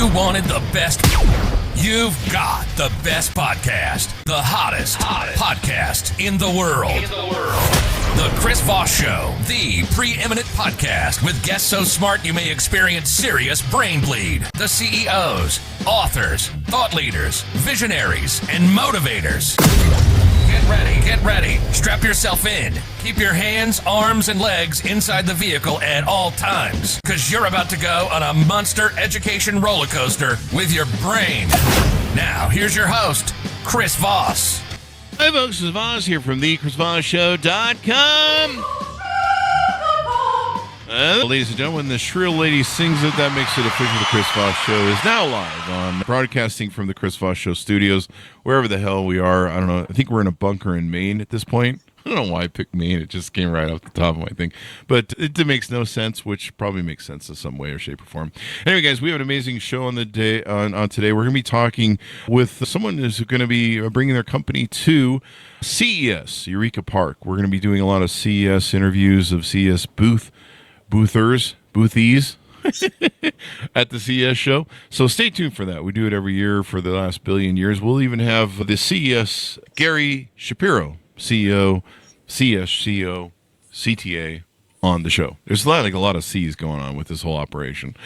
you wanted the best, you've got the best podcast, the hottest podcast in the world. The Chris Voss Show, the preeminent podcast with guests so smart you may experience serious brain bleed. The CEOs, authors, thought leaders, visionaries, and motivators. Get ready. Strap yourself in. Keep your hands, arms, and legs inside the vehicle at all times, because you're about to go on a monster education roller coaster with your brain. Now, here's your host, Chris Voss. Hi, folks. This is Voss here from thechrisvossshow.com. Ladies and gentlemen, the shrill lady sings it. That makes it official. The Chris Voss Show is now live on broadcasting from the Chris Voss Show studios, wherever the hell we are. I don't know. I think we're in a bunker in Maine at this point. I don't know why I picked Maine. It just came right off the top of my thing. But it makes no sense, which probably makes sense in some way or shape or form. Anyway, guys, we have an amazing show on the day on today. We're going to be talking with someone who's going to be bringing their company to CES, Eureka Park. We're going to be doing a lot of CES interviews of CES boothies at the CES show. So stay tuned for that. We do it every year for the last billion years. We'll even have the CES Gary Shapiro, CEO, CES CEO, CTA on the show. There's a lot of C's going on with this whole operation.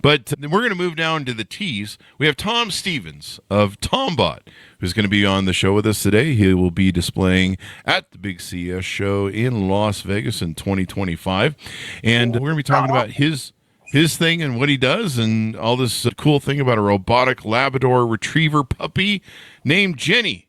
But we're going to move down to the T's. We have Tom Stevens of TomBot, who's going to be on the show with us today. He will be displaying at the big CES show in Las Vegas in 2025. And we're going to be talking about his thing and what he does and all this cool thing about a robotic Labrador retriever puppy named Jennie.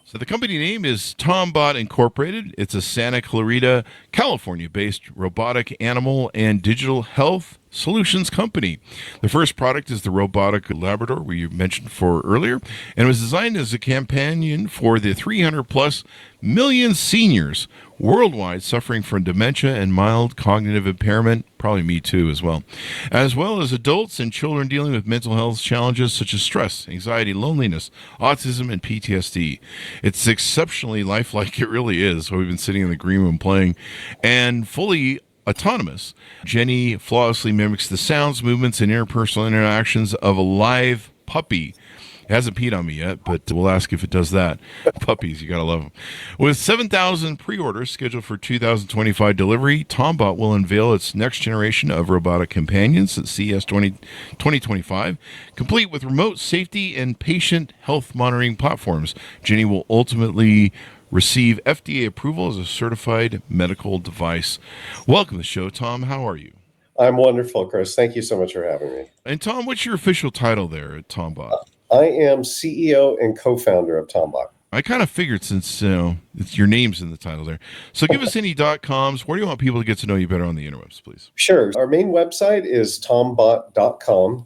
So the company name is TomBot Incorporated. It's a Santa Clarita, California-based robotic animal and digital health solutions company. The first product is the robotic Labrador we mentioned for earlier, and it was designed as a companion for the 300+ million seniors worldwide suffering from dementia and mild cognitive impairment, probably me too as well as adults and children dealing with mental health challenges such as stress, anxiety, loneliness, autism, and PTSD. It's exceptionally lifelike, it really is. So we've been sitting in the green room playing, and fully autonomous. Jennie flawlessly mimics the sounds, movements, and interpersonal interactions of a live puppy. It hasn't peed on me yet, but we'll ask if it does that. Puppies, you gotta love them. With 7,000 pre-orders scheduled for 2025 delivery, TomBot will unveil its next generation of robotic companions at CES 2025, complete with remote safety and patient health monitoring platforms. Jennie will ultimately receive FDA approval as a certified medical device. Welcome to the show, Tom. How are you? I'm wonderful, Chris. Thank you so much for having me. And Tom, what's your official title there at TomBot? I am CEO and co-founder of TomBot. I kind of figured since your name's in the title there. So give us any .coms. Where do you want people to get to know you better on the interwebs, please? Sure. Our main website is tombot.com,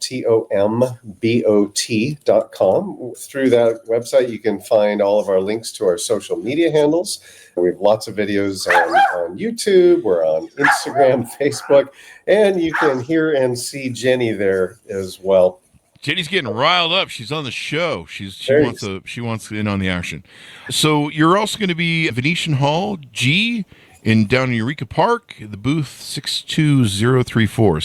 TOMBOT.com. Through that website, you can find all of our links to our social media handles. We have lots of videos on YouTube. We're on Instagram, Facebook, and you can hear and see Jennie there as well. Jennie's getting riled up. She's on the show. She wants in on the action. So you're also going to be at Venetian Hall G down in Eureka Park, the booth 62034.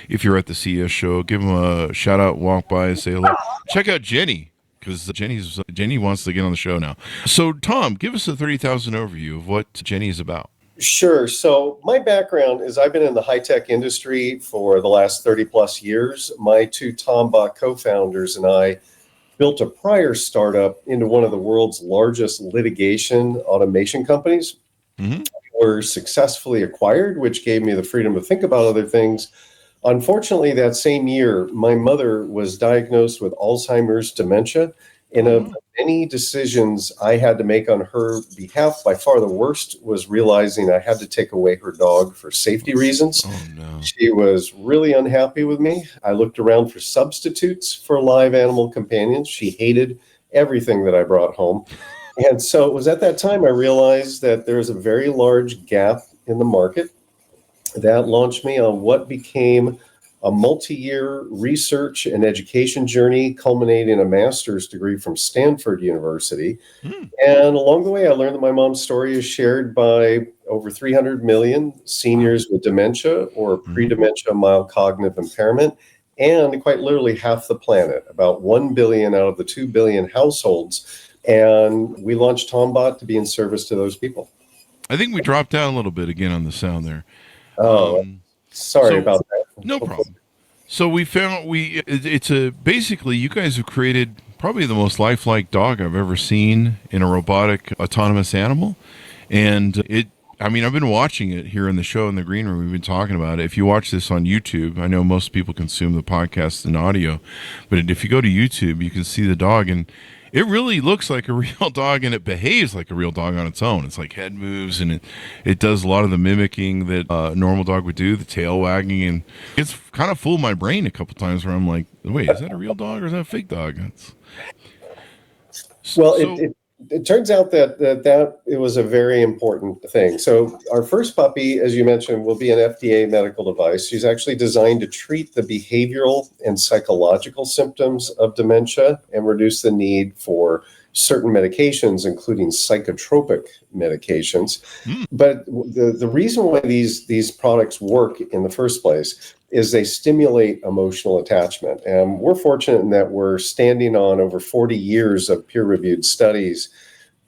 If you're at the CES show, give them a shout out, walk by, say hello. Check out Jennie, because Jennie wants to get on the show now. So Tom, give us a 30,000 overview of what Jennie is about. Sure. So my background is I've been in the high-tech industry for the last 30 plus years. My two TomBot co-founders and I built a prior startup into one of the world's largest litigation automation companies. Mm-hmm. We were successfully acquired, which gave me the freedom to think about other things. Unfortunately, that same year, my mother was diagnosed with Alzheimer's dementia. And of many decisions I had to make on her behalf, by far the worst was realizing I had to take away her dog for safety reasons. Oh, no. She was really unhappy with me. I looked around for substitutes for live animal companions. She hated everything that I brought home. And so it was at that time I realized that there's a very large gap in the market. That launched me on what became a multi-year research and education journey culminating in a master's degree from Stanford University. And along the way, I learned that my mom's story is shared by over 300 million seniors with dementia or pre-dementia mild cognitive impairment and quite literally half the planet, about 1 billion out of the 2 billion households. And we launched TomBot to be in service to those people. I think we dropped down a little bit again on the sound there. Oh, sorry about that. No problem. So we found it's basically you guys have created probably the most lifelike dog I've ever seen in a robotic autonomous animal. And I've been watching it here in the show in the green room. We've been talking about it. If you watch this on YouTube, I know most people consume the podcast in audio, but if you go to YouTube, you can see the dog, and it really looks like a real dog, and it behaves like a real dog on its own. It's like head moves, and it does a lot of the mimicking that a normal dog would do, the tail wagging, and it's kind of fooled my brain a couple times where I'm like, wait, is that a real dog or is that a fake dog? It turns out that it was a very important thing. So our first puppy, as you mentioned, will be an FDA medical device. She's actually designed to treat the behavioral and psychological symptoms of dementia and reduce the need for certain medications, including psychotropic medications. But the reason why these products work in the first place is they stimulate emotional attachment. And we're fortunate in that we're standing on over 40 years of peer-reviewed studies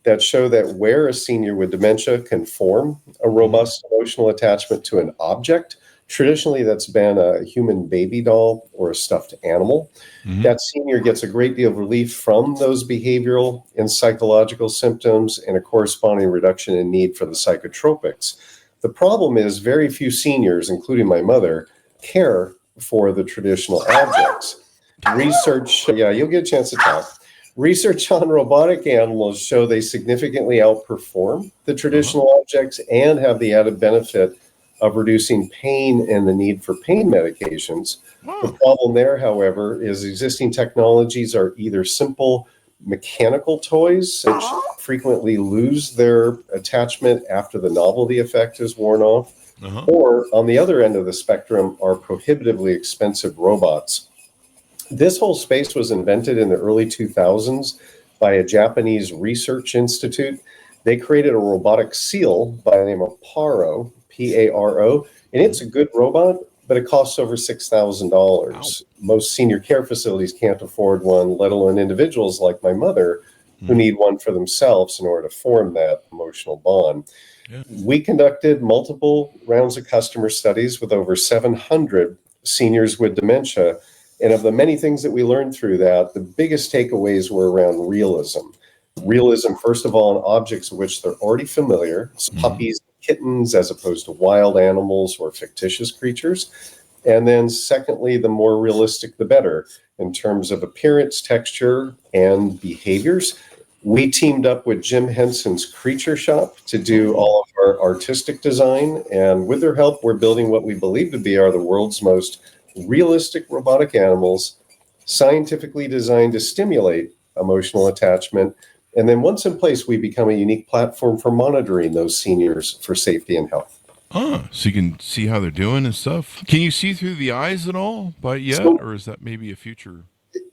that show that where a senior with dementia can form a robust emotional attachment to an object, traditionally that's been a human baby doll or a stuffed animal, that senior gets a great deal of relief from those behavioral and psychological symptoms and a corresponding reduction in need for the psychotropics. The problem is very few seniors, including my mother, care for the traditional objects. Research, you'll get a chance to talk. Research on robotic animals show they significantly outperform the traditional objects and have the added benefit of reducing pain and the need for pain medications. The problem there, however, is existing technologies are either simple mechanical toys, which frequently lose their attachment after the novelty effect is worn off, or on the other end of the spectrum are prohibitively expensive robots. This whole space was invented in the early 2000s by a Japanese research institute. They created a robotic seal by the name of Paro, P-A-R-O, and it's a good robot, but it costs over $6,000. Wow. Most senior care facilities can't afford one, let alone individuals like my mother who need one for themselves in order to form that emotional bond. Yeah. We conducted multiple rounds of customer studies with over 700 seniors with dementia. And of the many things that we learned through that, the biggest takeaways were around realism. Realism, first of all, in objects of which they're already familiar, puppies, kittens, as opposed to wild animals or fictitious creatures. And then secondly, the more realistic, the better in terms of appearance, texture, and behaviors. We teamed up with Jim Henson's Creature Shop to do all of our artistic design. And with their help, we're building what we believe to be are the world's most realistic robotic animals, scientifically designed to stimulate emotional attachment. And then once in place, we become a unique platform for monitoring those seniors for safety and health. So you can see how they're doing and stuff. Can you see through the eyes at all or is that maybe a future?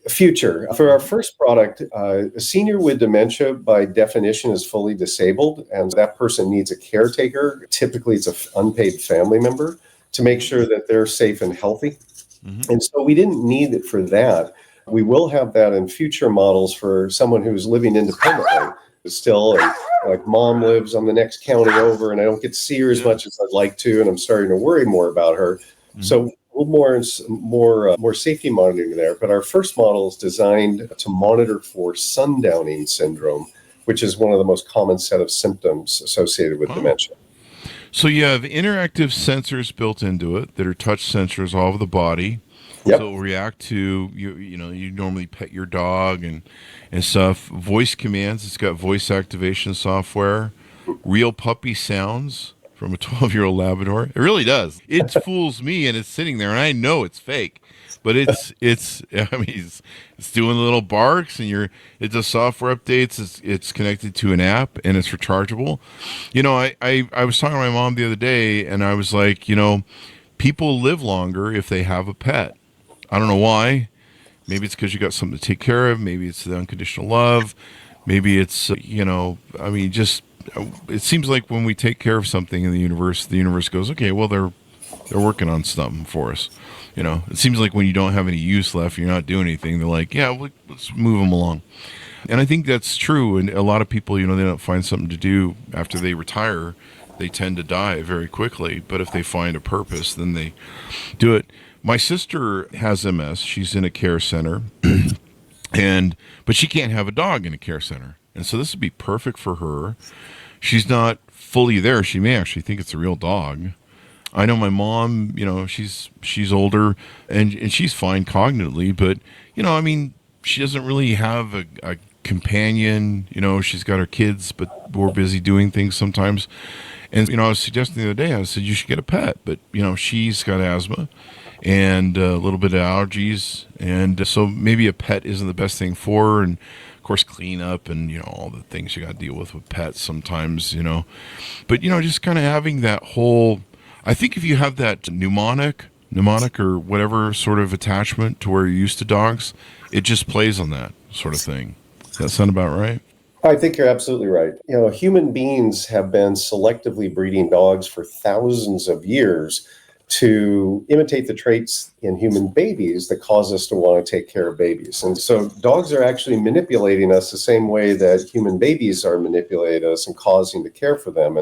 Future. For our first product, a senior with dementia by definition is fully disabled, and that person needs a caretaker. Typically, it's an unpaid family member to make sure that they're safe and healthy. And so we didn't need it for that. We will have that in future models for someone who's living independently still, and like mom lives on the next county over, and I don't get to see her as much as I'd like to, and I'm starting to worry more about her. So a little more safety monitoring there. But our first model is designed to monitor for sundowning syndrome, which is one of the most common set of symptoms associated with dementia. So you have interactive sensors built into it that are touch sensors all over the body. Yep. So it'll react to, you normally pet your dog and stuff. Voice commands, it's got voice activation software. Real puppy sounds from a 12-year-old Labrador. It really does. It fools me, and it's sitting there, and I know it's fake. But it's doing little barks, and it does software updates. It's connected to an app, and it's rechargeable. I was talking to my mom the other day, and I was like, people live longer if they have a pet. I don't know why. Maybe it's because you got something to take care of. Maybe it's the unconditional love. Maybe it's, it seems like when we take care of something in the universe goes, okay, well, they're working on something for us. It seems like when you don't have any use left, you're not doing anything. They're like, yeah, let's move them along. And I think that's true. And a lot of people, they don't find something to do after they retire. They tend to die very quickly. But if they find a purpose, then they do it. My sister has MS. She's in a care center. But she can't have a dog in a care center. And so this would be perfect for her. She's not fully there. She may actually think it's a real dog. I know my mom, she's older and she's fine cognitively, but, she doesn't really have a companion. She's got her kids, but we're busy doing things sometimes. And, I was suggesting the other day, I said, you should get a pet, but, she's got asthma and a little bit of allergies. And so maybe a pet isn't the best thing for her. And of course, clean up and, all the things you got to deal with pets sometimes, but, just kind of having that whole, I think if you have that mnemonic or whatever sort of attachment to where you're used to dogs, it just plays on that sort of thing. Does that sound about right? I think you're absolutely right. Human beings have been selectively breeding dogs for thousands of years to imitate the traits in human babies that cause us to want to take care of babies. And so dogs are actually manipulating us the same way that human babies are manipulating us and causing to care for them.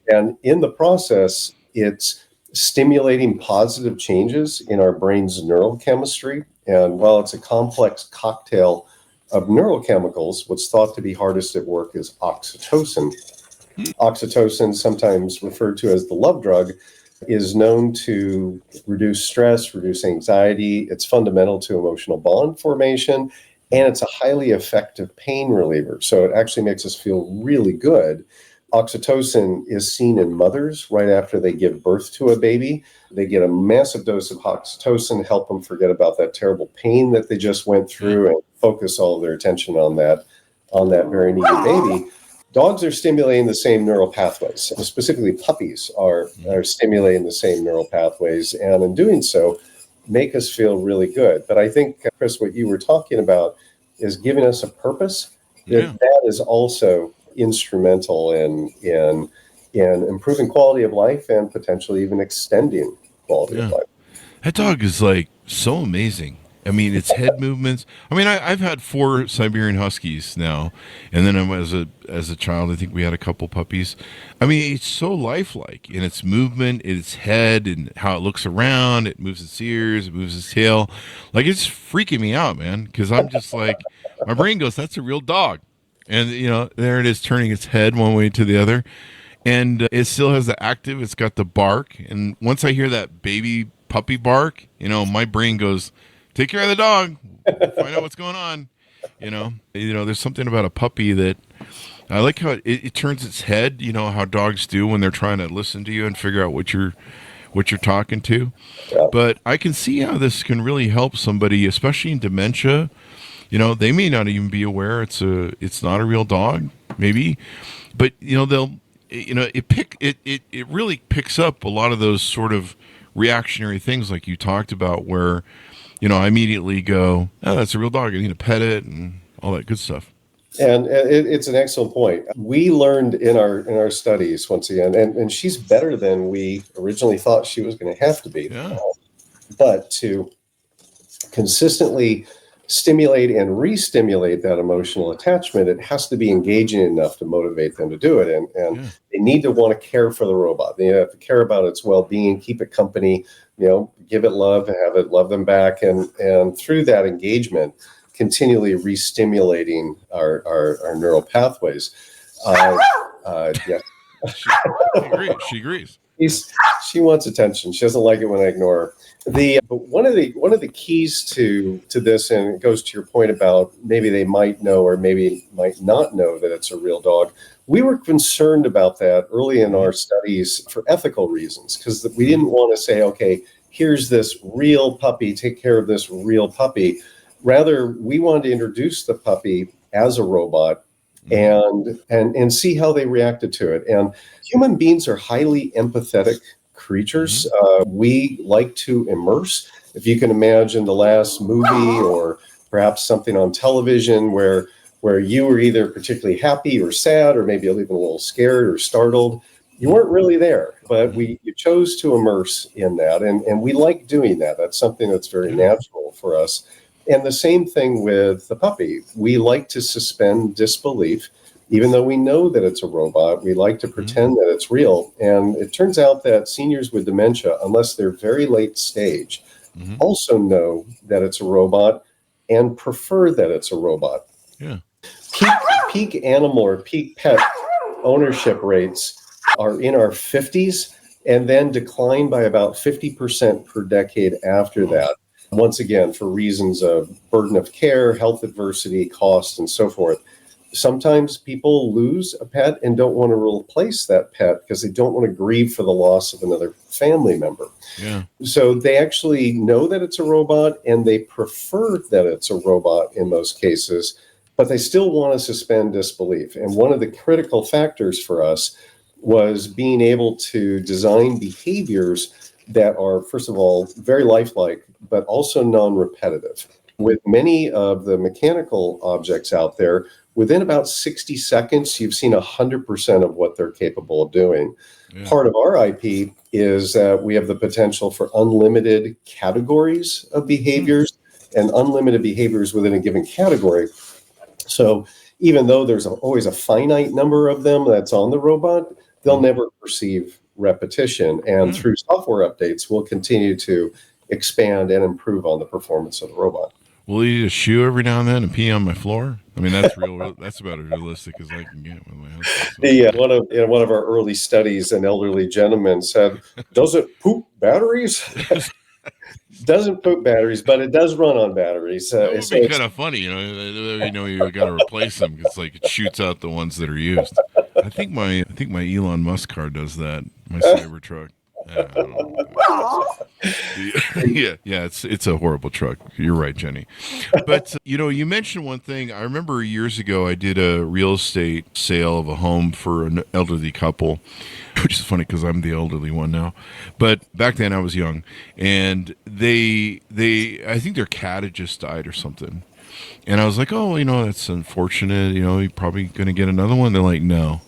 And in the process, it's stimulating positive changes in our brain's neurochemistry. And while it's a complex cocktail of neurochemicals, what's thought to be hardest at work is oxytocin. Oxytocin, sometimes referred to as the love drug, is known to reduce stress, reduce anxiety. It's fundamental to emotional bond formation, and it's a highly effective pain reliever. So it actually makes us feel really good. Oxytocin is seen in mothers right after they give birth to a baby. They get a massive dose of oxytocin, help them forget about that terrible pain that they just went through and focus all of their attention on that very needy baby. Dogs are stimulating the same neural pathways. Specifically, puppies are stimulating the same neural pathways, and in doing so, make us feel really good. But I think, Chris, what you were talking about is giving us a purpose. That is also instrumental in improving quality of life and potentially even extending quality of life. That dog is like so amazing. I mean, its head movements. I mean, I've had 4 Siberian Huskies now, and then as a child, I think we had a couple puppies. I mean, it's so lifelike in its movement, in its head, and how it looks around. It moves its ears, it moves its tail. Like, it's freaking me out, man, because I'm just like, my brain goes, that's a real dog. And, there it is turning its head one way to the other. And it still has the active, it's got the bark. And once I hear that baby puppy bark, my brain goes, take care of the dog, find out what's going on. There's something about a puppy that I like how it turns its head, how dogs do when they're trying to listen to you and figure out what you're talking to. Yeah. But I can see how this can really help somebody, especially in dementia. They may not even be aware it's not a real dog, maybe, but they'll, it really picks up a lot of those sort of reactionary things like you talked about, where I immediately go, oh, that's a real dog. I need to pet it and all that good stuff. And it's an excellent point. We learned in our studies, once again, and she's better than we originally thought she was going to have to be. Yeah. But to consistently stimulate and re-stimulate that emotional attachment, it has to be engaging enough to motivate them to do it. And they need to want to care for the robot. They have to care about its well-being, keep it company, give it love, have it love them back. And through that engagement, continually re-stimulating our neural pathways. She agrees. She wants attention. She doesn't like it when I ignore her. But one of the keys to this, and it goes to your point about maybe they might know or maybe might not know that it's a real dog. We were concerned about that early in our studies for ethical reasons, because we didn't want to say, okay, here's this real puppy, take care of this real puppy. Rather, we wanted to introduce the puppy as a robot and see how they reacted to it. And human beings are highly empathetic creatures. We like to immerse. If you can imagine the last movie or perhaps something on television where you were either particularly happy or sad or maybe even a little scared or startled, You weren't really there, but you chose to immerse in that. And we like doing that. That's something that's very natural for us. And the same thing with the puppy. We like to suspend disbelief. Even though we know that it's a robot, we like to pretend that it's real. And it turns out that seniors with dementia, unless they're very late stage, also know that it's a robot and prefer that it's a robot. Yeah. Peak animal or peak pet ownership rates are in our 50s and then decline by about 50% per decade after that. Once again, for reasons of burden of care, health adversity, cost, and so forth. Sometimes people lose a pet and don't want to replace that pet because they don't want to grieve for the loss of another family member. Yeah. So they actually know that it's a robot and they prefer that it's a robot in most cases, but they still want to suspend disbelief. And one of the critical factors for us was being able to design behaviors that are, first of all, very lifelike, but also non-repetitive. With many of the mechanical objects out there, within about 60 seconds, you've seen 100% of what they're capable of doing. Yeah. Part of our IP is that we have the potential for unlimited categories of behaviors and unlimited behaviors within a given category. So even though there's always a finite number of them that's on the robot, they'll never perceive repetition. And through software updates, we'll continue to expand and improve on the performance of the robot. Will you eat a shoe every now and then and pee on my floor? I mean, that's real. That's about as realistic as I can get with my husband. In one of our early studies, an elderly gentleman said, "Does it poop batteries?" Doesn't poop batteries, but it does run on batteries. It would be kind of funny, you got to replace them because it shoots out the ones that are used. I think my Elon Musk car does that. My Cybertruck. Yeah, it's a horrible truck. You're right, Jenny. But you mentioned one thing. I remember years ago I did a real estate sale of a home for an elderly couple, which is funny because I'm the elderly one now. But back then I was young, and they I think their cat had just died or something. And I was like, oh, that's unfortunate. You're probably going to get another one. They're like, no,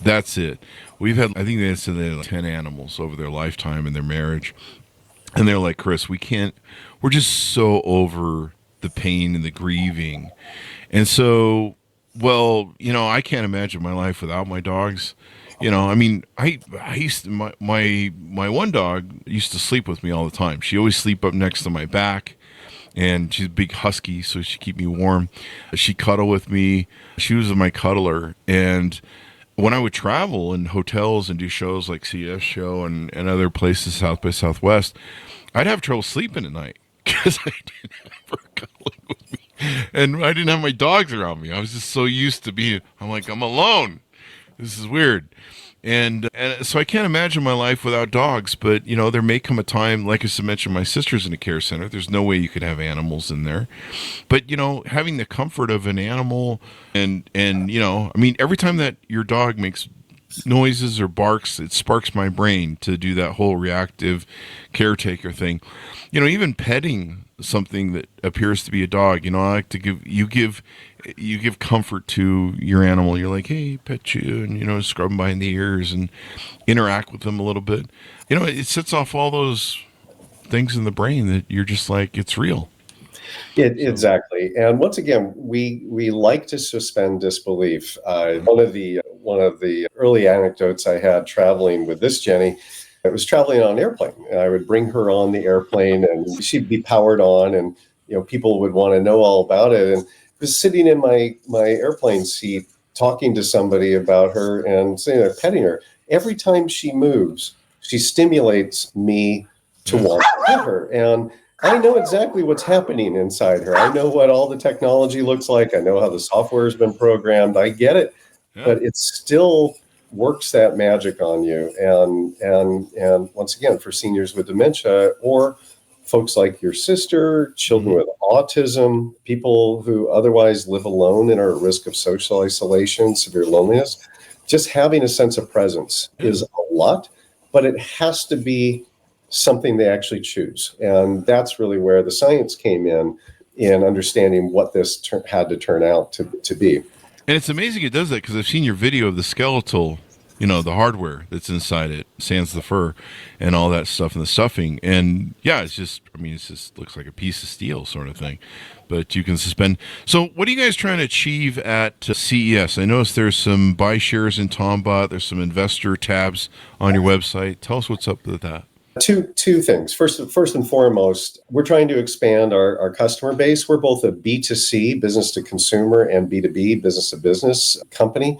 that's it. We've had, I think they said they had 10 animals over their lifetime in their marriage. And they're like, Chris, we're just so over the pain and the grieving. And so, I can't imagine my life without my dogs. I used to, my one dog used to sleep with me all the time. She always sleep up next to my back. And she's a big husky, so she keep me warm. She cuddle with me. She was my cuddler. And when I would travel in hotels and do shows like CES show and other places, South by Southwest, I'd have trouble sleeping at night because I didn't have her cuddling with me. And I didn't have my dogs around me. I was just so used to I'm alone. This is weird. And so I can't imagine my life without dogs, but, there may come a time, like I mentioned, my sister's in a care center. There's no way you could have animals in there. But, having the comfort of an animal and every time that your dog makes noises or barks, it sparks my brain to do that whole reactive caretaker thing. Even petting something that appears to be a dog, I like to give comfort to your animal. You're like, hey, pet you, and scrub them behind the ears and interact with them a little bit. It sets off all those things in the brain that you're just like, it's real. Exactly. And once again, we like to suspend disbelief. One of the early anecdotes I had traveling with this Jennie, I was traveling on an airplane, and I would bring her on the airplane, and she'd be powered on, and people would want to know all about it. And I was sitting in my airplane seat talking to somebody about her and petting her. Every time she moves, she stimulates me to want to pet her. And I know exactly what's happening inside her. I know what all the technology looks like. I know how the software has been programmed. I get it, but it still works that magic on you. And once again, for seniors with dementia or folks like your sister, children with autism, people who otherwise live alone and are at risk of social isolation, severe loneliness, just having a sense of presence is a lot, but it has to be something they actually choose. And that's really where the science came in understanding what this had to turn out to be. And it's amazing it does that because I've seen your video of the skeletal the hardware that's inside it, sans the fur and all that stuff and the stuffing. And yeah, it just looks like a piece of steel sort of thing, but you can suspend. So what are you guys trying to achieve at CES? I noticed there's some buy shares in TomBot. There's some investor tabs on your website. Tell us what's up with that. Two things. First and foremost, we're trying to expand our customer base. We're both a B2C, business to consumer, and B2B, business to business company.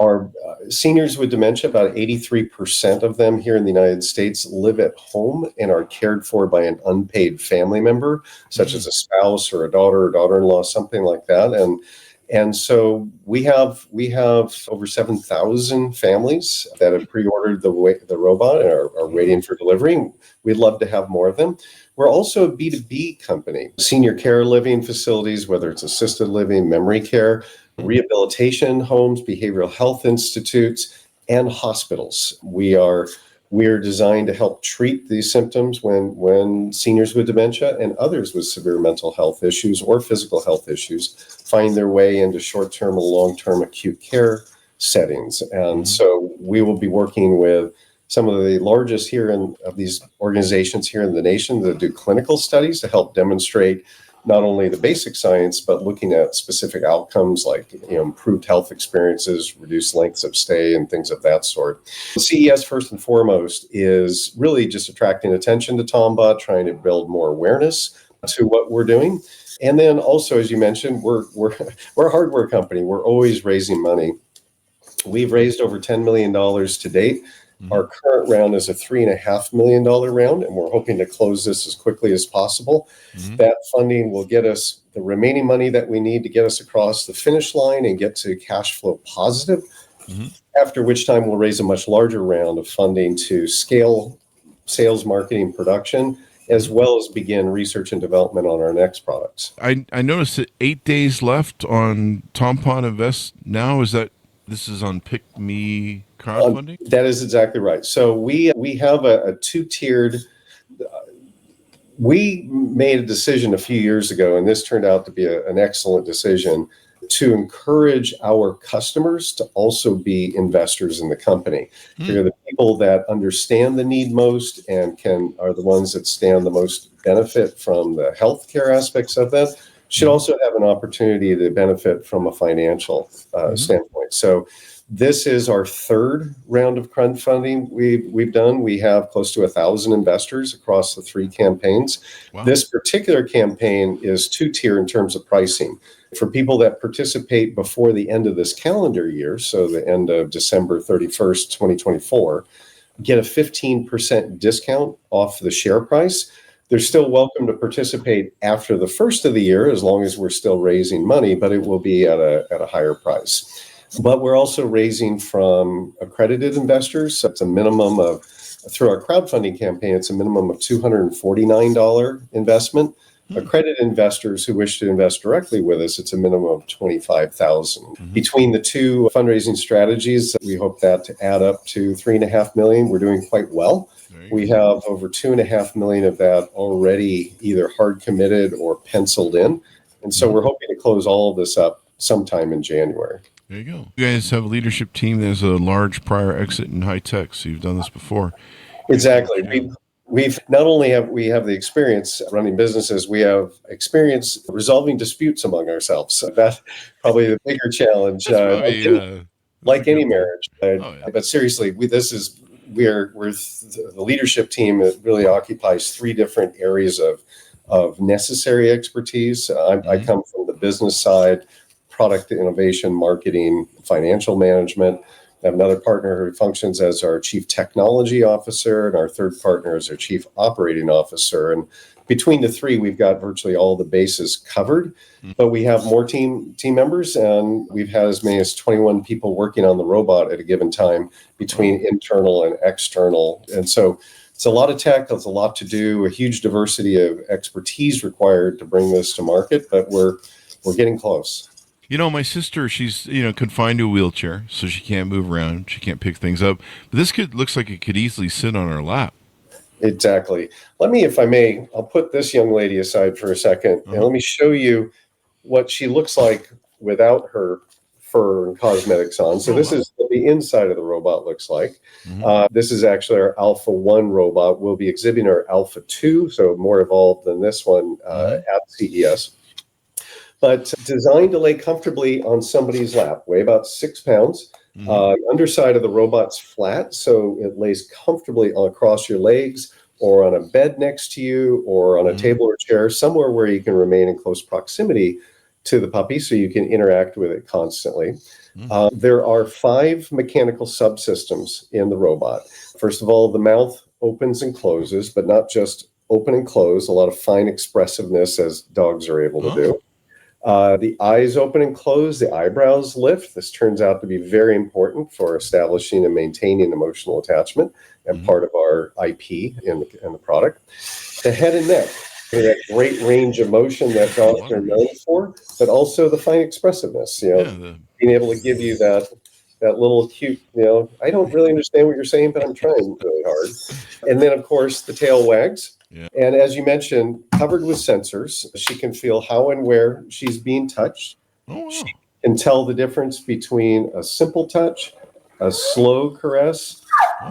Our seniors with dementia, about 83% of them here in the United States live at home and are cared for by an unpaid family member, such as a spouse or a daughter or daughter-in-law, something like that. And so we have over 7,000 families that have pre-ordered the robot and are waiting for delivery. We'd love to have more of them. We're also a B2B company, senior care living facilities, whether it's assisted living, memory care, rehabilitation homes, behavioral health institutes, and hospitals. We are designed to help treat these symptoms when seniors with dementia and others with severe mental health issues or physical health issues find their way into short-term and long-term acute care settings. And so we will be working with some of the largest of these organizations here in the nation that do clinical studies to help demonstrate not only the basic science, but looking at specific outcomes like improved health experiences, reduced lengths of stay, and things of that sort. CES, first and foremost, is really just attracting attention to TomBot, trying to build more awareness to what we're doing. And then also, as you mentioned, we're a hardware company. We're always raising money. We've raised over $10 million to date. Our current round is a $3.5 million round, and we're hoping to close this as quickly as possible. That funding will get us the remaining money that we need to get us across the finish line and get to cash flow positive, after which time we'll raise a much larger round of funding to scale sales, marketing, production, as well as begin research and development on our next products. I noticed that 8 days left on TomBot Invest now. This is on Pick Me crowdfunding? That is exactly right. So we have a two-tiered. We made a decision a few years ago, and this turned out to be an excellent decision, to encourage our customers to also be investors in the company. They're the people that understand the need most and are the ones that stand the most benefit from the healthcare aspects of that. Should also have an opportunity to benefit from a financial standpoint. So this is our third round of crowdfunding we've done. We have close to 1,000 investors across the three campaigns. Wow. This particular campaign is two-tier in terms of pricing. For people that participate before the end of this calendar year, so the end of December 31st, 2024, get a 15% discount off the share price. They're still welcome to participate after the first of the year, as long as we're still raising money, but it will be at a higher price. But we're also raising from accredited investors. So it's a minimum of, through our crowdfunding campaign, it's a minimum of $249 investment. Accredited investors who wish to invest directly with us, it's a minimum of $25,000. Between the two fundraising strategies, we hope that to add up to $3.5 million. We're doing quite well. We have over $2.5 million of that already either hard committed or penciled in. And so we're hoping to close all of this up sometime in January. There you go. You guys have a leadership team that has a large prior exit in high tech, so you've done this before. Exactly. We've not only have the experience running businesses, we have experience resolving disputes among ourselves. So that's probably the bigger challenge. Like any marriage. But seriously, we're the leadership team that really occupies three different areas of necessary expertise. I come from the business side, product innovation, marketing, financial management. I have another partner who functions as our chief technology officer, and our third partner is our chief operating officer. And between the three, we've got virtually all the bases covered, but we have more team members, and we've had as many as 21 people working on the robot at a given time between internal and external. And so it's a lot of tech, it's a lot to do, a huge diversity of expertise required to bring this to market, but we're getting close. My sister, she's, confined to a wheelchair, so she can't move around. She can't pick things up. But this looks like it could easily sit on her lap. Exactly. Let me, if I may, I'll put this young lady aside for a second, and let me show you what she looks like without her fur and cosmetics on. So this is what the inside of the robot looks like. This is actually our Alpha 1 robot. We'll be exhibiting our Alpha 2, so more evolved than this one at CES. But designed to lay comfortably on somebody's lap, weigh about 6 pounds. Underside of the robot's flat, so it lays comfortably across your legs or on a bed next to you or on a table or chair, somewhere where you can remain in close proximity to the puppy so you can interact with it constantly. There are 5 mechanical subsystems in the robot. First of all, the mouth opens and closes, but not just open and close, a lot of fine expressiveness as dogs are able to do. The eyes open and close, the eyebrows lift. This turns out to be very important for establishing and maintaining emotional attachment and part of our IP in the product. The head and neck, that great range of motion that dogs are known for, but also the fine expressiveness, being able to give you that little cute, I don't really understand what you're saying, but I'm trying really hard. And then, of course, the tail wags. And as you mentioned, covered with sensors, she can feel how and where she's being touched. She can tell the difference between a simple touch, a slow caress,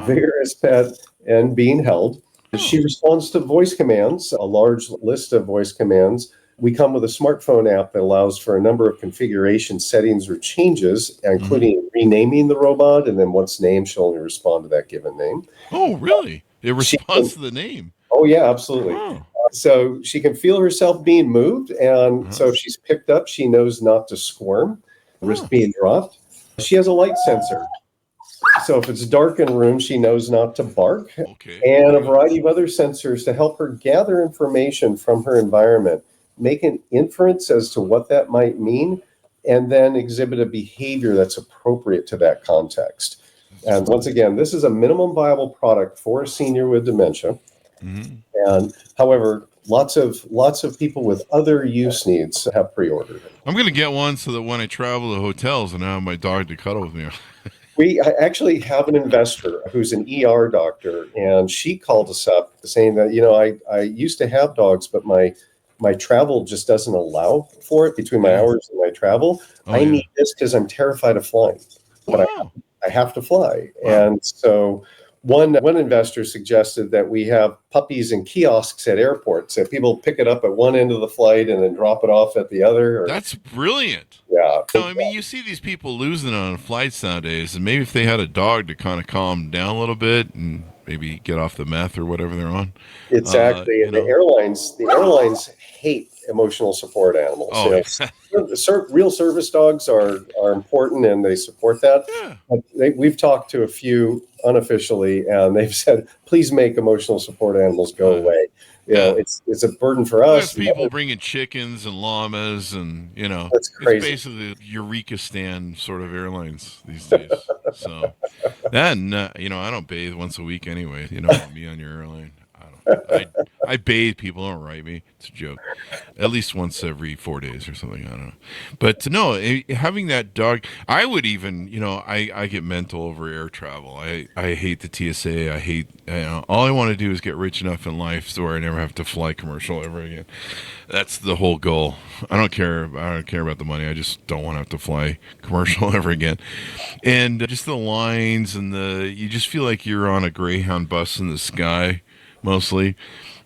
vigorous pet, and being held. She responds to voice commands, a large list of voice commands. We come with a smartphone app that allows for a number of configuration settings or changes, including renaming the robot, and then once named, she'll only respond to that given name. Oh, really? It responds to the name? Oh, yeah, absolutely. So she can feel herself being moved, and so if she's picked up, she knows not to squirm, risk being dropped. She has a light sensor. So if it's dark in a room, she knows not to bark. And a variety of other sensors to help her gather information from her environment, make an inference as to what that might mean, and then exhibit a behavior that's appropriate to that context. And once again, this is a minimum viable product for a senior with dementia. And however, lots of people with other use needs have pre-ordered it. I'm going to get one so that when I travel to hotels and I have my dog to cuddle with me. We actually have an investor who's an ER doctor, and she called us up saying that, I used to have dogs, but my travel just doesn't allow for it between my hours and my travel. I need this because I'm terrified of flying, but I have to fly. And so one investor suggested that we have puppies in kiosks at airports, that people pick it up at one end of the flight and then drop it off at the other. That's brilliant. Yeah. No, I mean, you see these people losing on flights nowadays, and maybe if they had a dog to kind of calm them down a little bit and maybe get off the meth or whatever they're on. Exactly. And the airlines hate emotional support animals. Real service dogs are important, and they support that. We've talked to a few unofficially, and they've said, please make emotional support animals go away. It's a burden for us. There's people bringing chickens and llamas, and that's crazy. It's basically the Eureka stand sort of airlines these days. So then I don't bathe once a week anyway. Me on your airline. I bathe people. Don't write me. It's a joke. At least once every 4 days or something. I don't know. But no, having that dog, I would even, I get mental over air travel. I hate the TSA. I hate, all I want to do is get rich enough in life so I never have to fly commercial ever again. That's the whole goal. I don't care about the money. I just don't want to have to fly commercial ever again. And just the lines and you just feel like you're on a Greyhound bus in the sky. Mostly,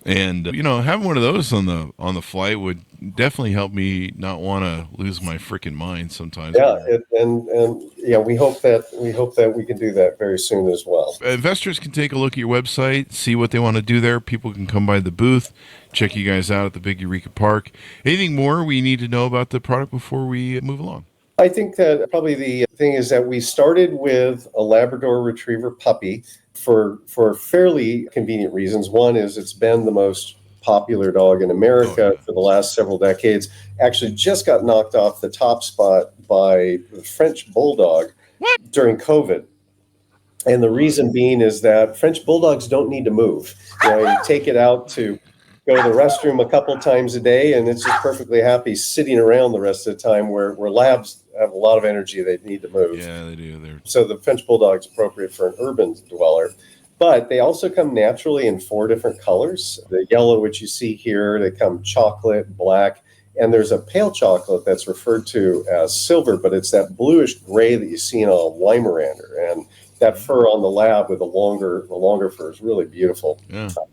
and having one of those on the flight would definitely help me not want to lose my freaking mind sometimes. We hope that we can do that very soon as well. Investors can take a look at your website, see what they want to do there. People can come by the booth, check you guys out at the Big Eureka Park. Anything more we need to know about the product before we move along? I think that probably the thing is that we started with a Labrador Retriever puppy for fairly convenient reasons. One is it's been the most popular dog in America for the last several decades. Actually just got knocked off the top spot by the French Bulldog during COVID. And the reason being is that French Bulldogs don't need to move. You take it out to go to the restroom a couple times a day, and it's just perfectly happy sitting around the rest of the time, where labs have a lot of energy. They need to move. Yeah, they do. So the French Bulldog is appropriate for an urban dweller. But they also come naturally in 4 different colors. The yellow, which you see here, they come chocolate, black, And there's a pale chocolate that's referred to as silver, but it's that bluish gray that you see in a Weimaraner. And that fur on the lab with the longer fur is really beautiful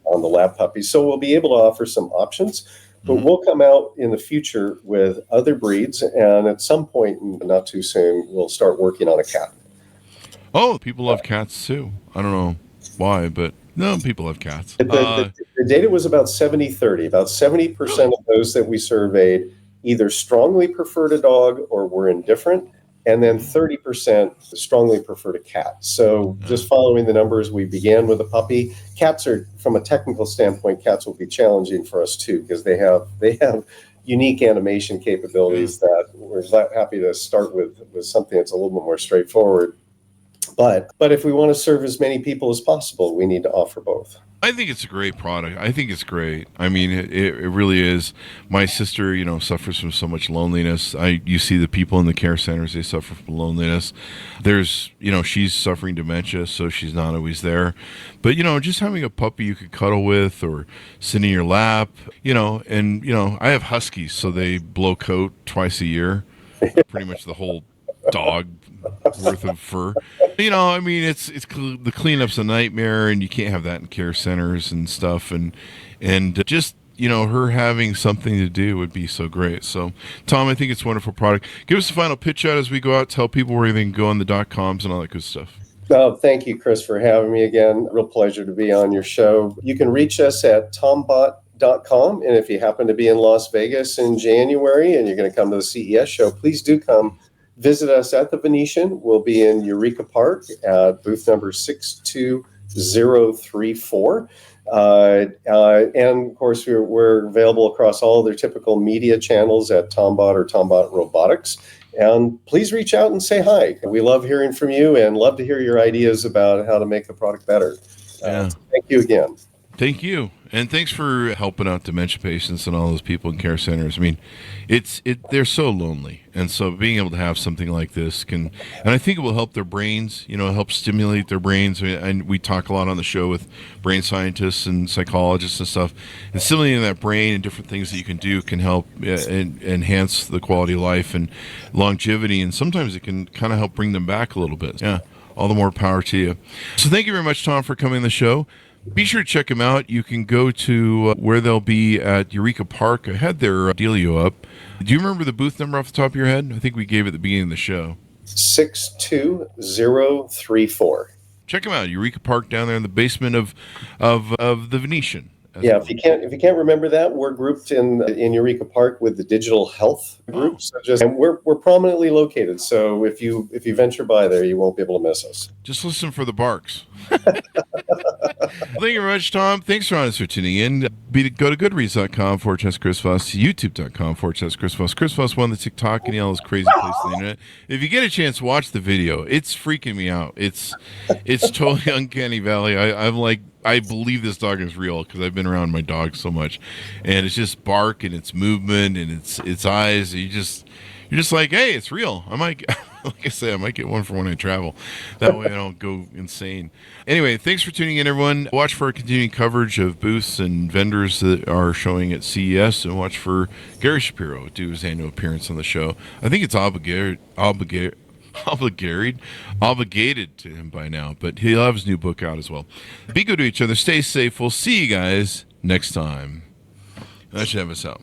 on the lab puppies. So we'll be able to offer some options, but we'll come out in the future with other breeds. And at some point, not too soon, we'll start working on a cat. Oh, people love cats too. I don't know why, but no, people love cats. The data was about 70-30. About 70% of those that we surveyed either strongly preferred a dog or were indifferent, and then 30% strongly preferred a cat. So just following the numbers, we began with a puppy. Cats are, from a technical standpoint, cats will be challenging for us too, because they have unique animation capabilities that we're happy to start with something that's a little bit more straightforward. But if we want to serve as many people as possible, we need to offer both. I think it's a great product. I think it's great. I mean, it really is. My sister, suffers from so much loneliness. You see the people in the care centers, they suffer from loneliness. There's, she's suffering dementia, so she's not always there. But, just having a puppy you could cuddle with or sit in your lap, and, I have huskies, so they blow coat twice a year, pretty much the whole dog worth of fur. It's the cleanup's a nightmare, and you can't have that in care centers and stuff. And just her having something to do would be so great. So, Tom, I think it's a wonderful product. Give us a final pitch out as we go out. Tell people where they can go on the .coms and all that good stuff. Oh, thank you, Chris, for having me again. Real pleasure to be on your show. You can reach us at TomBot.com, and if you happen to be in Las Vegas in January and you're going to come to the CES show, please do come. Visit us at the Venetian. We'll be in Eureka Park at booth number 62034. And of course, we're available across all their typical media channels at TomBot or TomBot Robotics. And please reach out and say hi. We love hearing from you and love to hear your ideas about how to make the product better. Thank you again. Thank you. And thanks for helping out dementia patients and all those people in care centers. I mean, they're so lonely. And so being able to have something like this and I think it will help their brains, help stimulate their brains. And we talk a lot on the show with brain scientists and psychologists and stuff. And stimulating that brain and different things that you can do can help enhance the quality of life and longevity. And sometimes it can kind of help bring them back a little bit. Yeah. All the more power to you. So thank you very much, Tom, for coming on the show. Be sure to check them out. You can go to where they'll be at Eureka Park. I had their dealio up. Do you remember the booth number off the top of your head? I think we gave it at the beginning of the show. 62034. Check them out. Eureka Park down there in the basement of the Venetian. Yeah, if you can't remember that, we're grouped in Eureka Park with the digital health group. So and we're prominently located. So if you venture by there, you won't be able to miss us. Just listen for the barks. Thank you very much, Tom. Thanks for tuning in. Go to goodreads.com/Chris Voss, youtube.com/Chris Voss. Chris Voss won the TikTok and all those crazy places on the internet. If you get a chance, watch the video. It's freaking me out. It's totally uncanny valley. I'm like, I believe this dog is real because I've been around my dog so much, and it's just bark and its movement and its eyes. You're just like, hey, it's real. I might, like I say, I might get one for when I travel. That way I don't go insane. Anyway, thanks for tuning in, everyone. Watch for our continuing coverage of booths and vendors that are showing at CES, and watch for Gary Shapiro do his annual appearance on the show. I think it's obligated to him by now, but he'll have his new book out as well. Be good to each other. Stay safe. We'll see you guys next time. That should have us out.